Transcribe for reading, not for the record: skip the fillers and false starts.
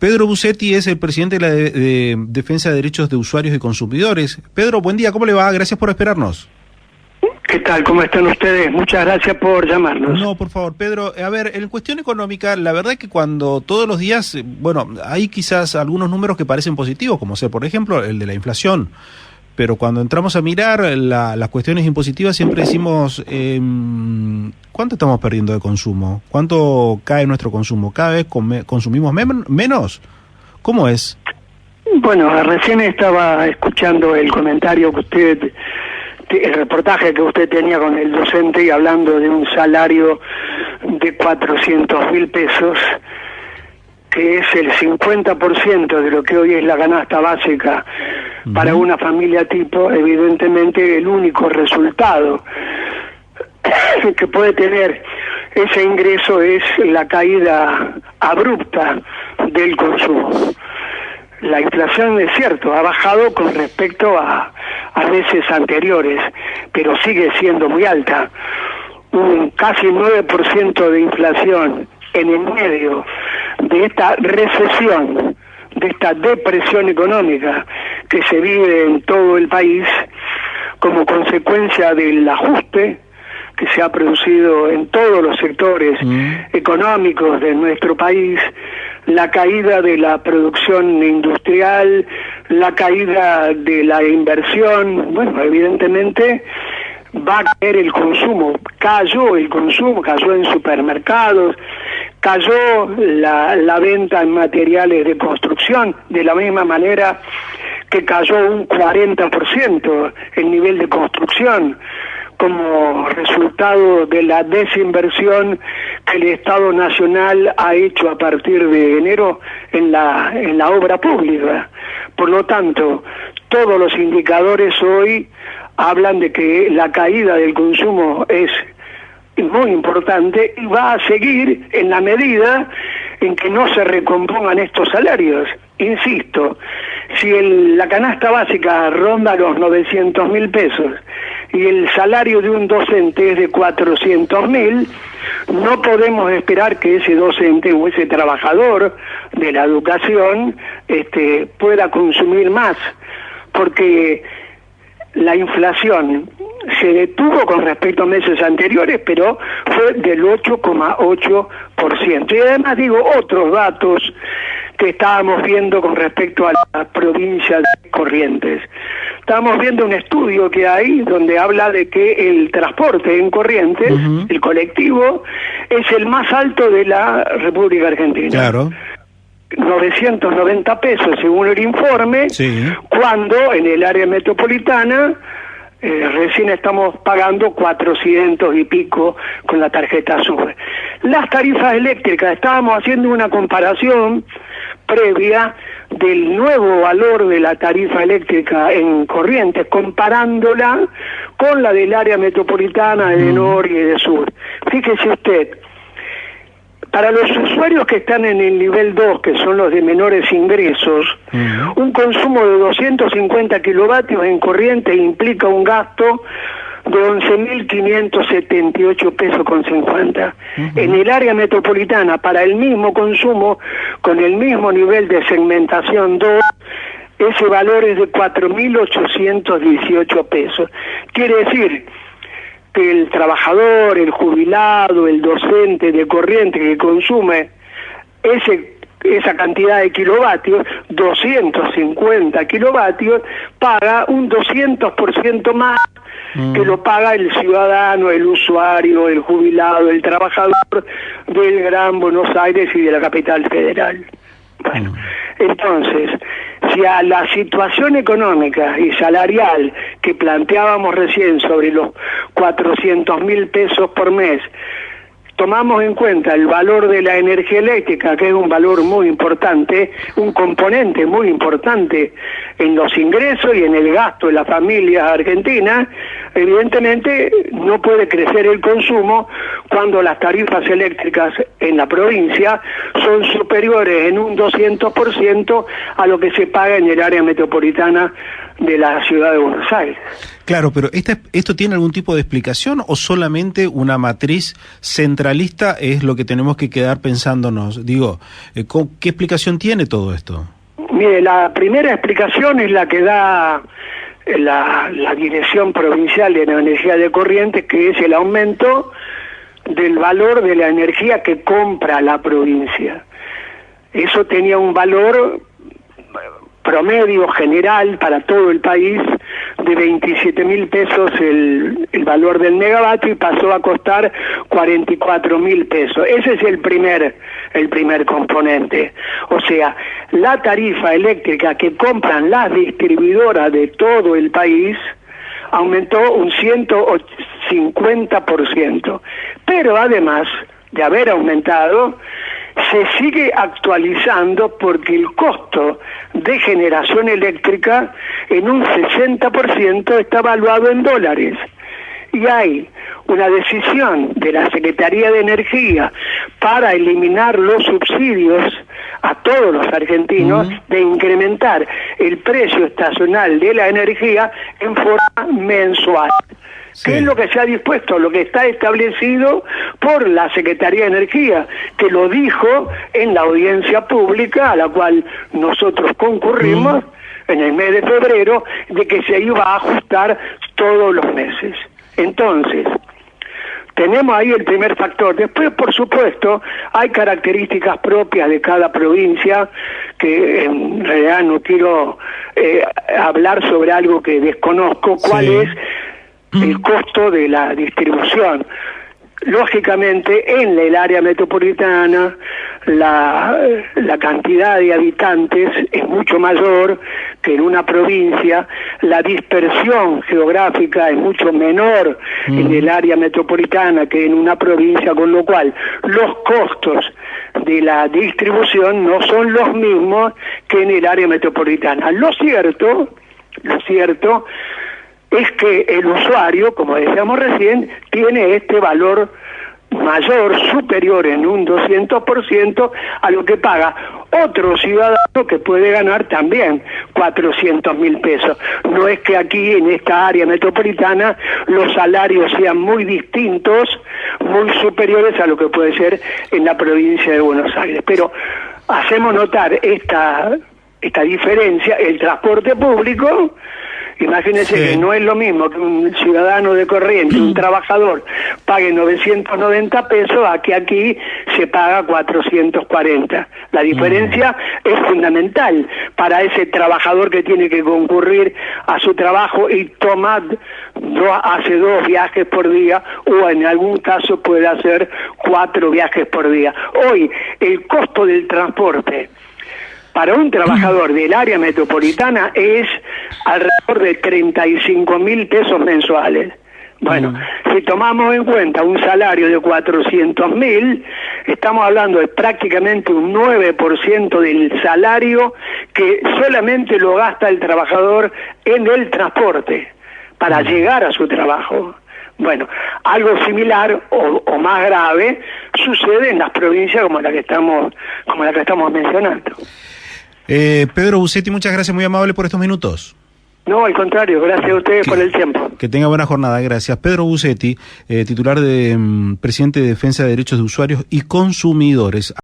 Pedro Busetti es el presidente de la Defensa de Derechos de Usuarios y Consumidores. Pedro, buen día, ¿cómo le va? Gracias por esperarnos. ¿Qué tal? ¿Cómo están ustedes? Muchas gracias por llamarnos. No, por favor, Pedro. A ver, en cuestión económica, la verdad es que cuando todos los días, bueno, hay quizás algunos números que parecen positivos, como ser, por ejemplo, el de la inflación. Pero cuando entramos a mirar las cuestiones impositivas, siempre decimos, ¿cuánto estamos perdiendo de consumo? ¿Cuánto cae nuestro consumo? ¿Cada vez consumimos menos? ¿Cómo es? Bueno, recién estaba escuchando el comentario que usted, el reportaje que usted tenía con el docente y hablando de un salario de 400.000 pesos, que es el 50% de lo que hoy es la canasta básica para una familia tipo. Evidentemente el único resultado que puede tener ese ingreso es la caída abrupta del consumo. La inflación, es cierto, ha bajado con respecto a meses anteriores, pero sigue siendo muy alta. Un casi 9% de inflación en el medio de esta recesión, de esta depresión económica que se vive en todo el país como consecuencia del ajuste que se ha producido en todos los sectores económicos de nuestro país, la caída de la producción industrial, la caída de la inversión. Bueno, evidentemente va a caer el consumo. Cayó el consumo, cayó en supermercados, cayó la venta en materiales de construcción, de la misma manera que cayó un 40% el nivel de construcción, como resultado de la desinversión que el Estado Nacional ha hecho a partir de enero en la obra pública. Por lo tanto, todos los indicadores hoy hablan de que la caída del consumo es muy importante y va a seguir en la medida en que no se recompongan estos salarios. Insisto, si la canasta básica ronda los 900.000 pesos y el salario de un docente es de 400.000, no podemos esperar que ese docente o ese trabajador de la educación pueda consumir más, porque la inflación se detuvo con respecto a meses anteriores, pero fue del 8,8%. Y además digo otros datos que estábamos viendo con respecto a la provincia de Corrientes. Estábamos viendo un estudio que hay donde habla de que el transporte en Corrientes, el colectivo, es el más alto de la República Argentina. Claro. 990 pesos según el informe, sí. Cuando en el área metropolitana recién estamos pagando 400 y pico con la tarjeta azul. Las tarifas eléctricas, estábamos haciendo una comparación previa del nuevo valor de la tarifa eléctrica en Corrientes, comparándola con la del área metropolitana de norte y de sur. Fíjese usted, para los usuarios que están en el nivel 2, que son los de menores ingresos, un consumo de 250 kilovatios en Corrientes implica un gasto de 11.578 pesos con 50. En el área metropolitana, para el mismo consumo, con el mismo nivel de segmentación 2, ese valor es de 4.818 pesos. Quiere decir que el trabajador, el jubilado, el docente de Corrientes que consume esa cantidad de kilovatios, 250 kilovatios, paga un 200% más que lo paga el ciudadano, el usuario, el jubilado, el trabajador del Gran Buenos Aires y de la capital federal. Bueno, entonces, si a la situación económica y salarial que planteábamos recién sobre los 400.000 pesos por mes, tomamos en cuenta el valor de la energía eléctrica, que es un valor muy importante, un componente muy importante en los ingresos y en el gasto de las familias argentinas, evidentemente no puede crecer el consumo cuando las tarifas eléctricas en la provincia son superiores en un 200% a lo que se paga en el área metropolitana de la ciudad de Buenos Aires. Claro, pero ¿esto tiene algún tipo de explicación o solamente una matriz centralista es lo que tenemos que quedar pensándonos? Digo, ¿qué explicación tiene todo esto? Mire, la primera explicación es la que da la Dirección Provincial de Energía de Corrientes, que es el aumento del valor de la energía que compra la provincia. Eso tenía un valor promedio general para todo el país de 27.000 pesos el valor del megavatio, y pasó a costar 44.000 pesos. Ese es el primer componente. O sea, la tarifa eléctrica que compran las distribuidoras de todo el país aumentó un 150%. Pero además de haber aumentado, se sigue actualizando porque el costo de generación eléctrica en un 60% está evaluado en dólares. Y hay una decisión de la Secretaría de Energía para eliminar los subsidios a todos los argentinos de incrementar el precio estacional de la energía en forma mensual. Sí. ¿Qué es lo que se ha dispuesto? Lo que está establecido por la Secretaría de Energía, que lo dijo en la audiencia pública a la cual nosotros concurrimos en el mes de febrero, de que se iba a ajustar todos los meses. Entonces, tenemos ahí el primer factor. Después, por supuesto, hay características propias de cada provincia, que en realidad no quiero hablar sobre algo que desconozco, cuál es el costo de la distribución. Lógicamente, en el área metropolitana, la cantidad de habitantes es mucho mayor que en una provincia, la dispersión geográfica es mucho menor en el área metropolitana que en una provincia, con lo cual los costos de la distribución no son los mismos que en el área metropolitana. Lo cierto es que el usuario, como decíamos recién, tiene este valor mayor, superior en un 200% a lo que paga otro ciudadano que puede ganar también 400.000 pesos. No es que aquí en esta área metropolitana los salarios sean muy distintos, muy superiores a lo que puede ser en la provincia de Buenos Aires. Pero hacemos notar esta diferencia. El transporte público, imagínense que no es lo mismo que un ciudadano de Corrientes, un trabajador, pague 990 pesos a que aquí se paga 440. La diferencia es fundamental para ese trabajador que tiene que concurrir a su trabajo y hace 2 viajes por día, o en algún caso puede hacer 4 viajes por día. Hoy, el costo del transporte para un trabajador del área metropolitana es alrededor de 35.000 pesos mensuales. Bueno, si tomamos en cuenta un salario de 400.000, estamos hablando de prácticamente un 9% del salario que solamente lo gasta el trabajador en el transporte para llegar a su trabajo. Bueno, algo similar o más grave sucede en las provincias como la que estamos mencionando. Pedro Busetti, muchas gracias, muy amable por estos minutos. No, al contrario, gracias a ustedes por el tiempo. Que tenga buena jornada, gracias. Pedro Busetti, titular de presidente de Defensa de Derechos de Usuarios y Consumidores.